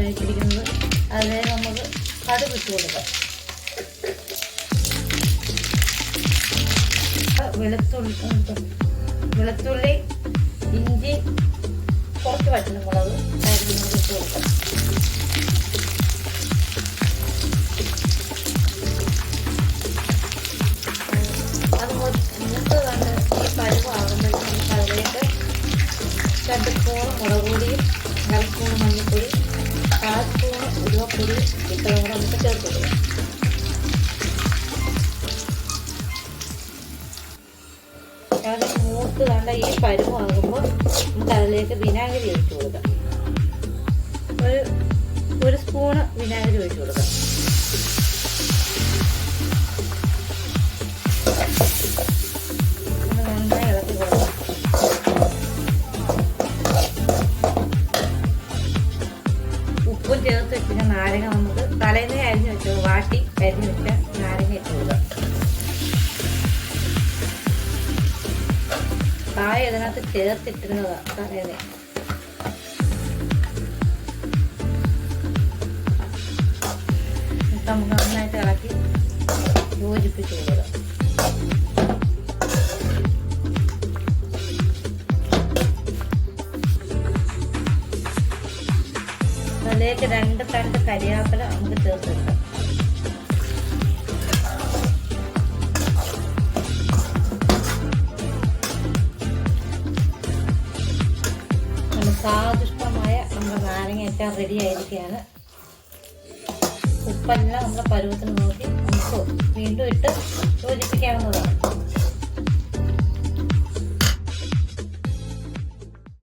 ഉപയോഗിച്ചിരിക്കുന്നത്. അതിനെ നമുക്ക് കടുക് ഇട്ട് കൊടുക്കാം. വെളുത്തുള്ളി, ഇഞ്ചി, കുറച്ച് വറ്റൽമുളക് അരിഞ്ഞത് ഇട്ട് കൊടുക്കാം. അത് മൂത്ത് കണ്ട് ഈ പരുവാകുമ്പോഴേക്കും നമുക്ക് അതിലേക്ക് 2 സ്പൂൺ മുളക് പൊടിയും 1/2 സ്പൂൺ മഞ്ഞൾപ്പൊടി, 1/4 സ്പൂൺ ഉലുവപ്പൊടി ഇട്ടതും കൂടെ നമുക്ക് ചേർത്ത് കൊടുക്കാം. അത് മൂത്ത് കണ്ട ഈ പരുവാകുമ്പോൾ നമുക്ക് അതിലേക്ക് വിനാഗിരി ഒഴിച്ച് കൊടുക്കാം. ഒരു സ്പൂണ് വിനാഗിരി ഒഴിച്ച് കൊടുക്കാം. നന്നായി ഇളക്കി കൊടുക്കാം. ഉപ്പും ചേർത്ത് വെച്ചിട്ട് നാരങ്ങ നമുക്ക് തലേന്ന് അരിഞ്ഞ് വെച്ചോ വാട്ടി അരിഞ്ഞ് വെച്ച നാരങ്ങ ഇട്ട് കൊടുക്കാം. കായ ഇതിനകത്ത് ചേർത്തിട്ടിരുന്നതാണ് തലേന്ന്. നമുക്ക് നന്നായിട്ട് ഇളക്കി യോജിപ്പിച്ച് കൊടുക്കാം. അതിലേക്ക് 2 തണ്ട് കരിയാപ്പില നമുക്ക് ചേർത്ത് കൊടുക്കാം. സ്വാദിഷ്ടമായ നമ്മുടെ നാരങ്ങ എല്ലാം റെഡി ആയിരിക്കുകയാണ്. ഉപ്പെല്ലാം നമ്മുടെ പരുവത്തിന് നോക്കി നമുക്ക് വീണ്ടും ഇട്ട് യോജിപ്പിക്കാവുന്നതാണ്.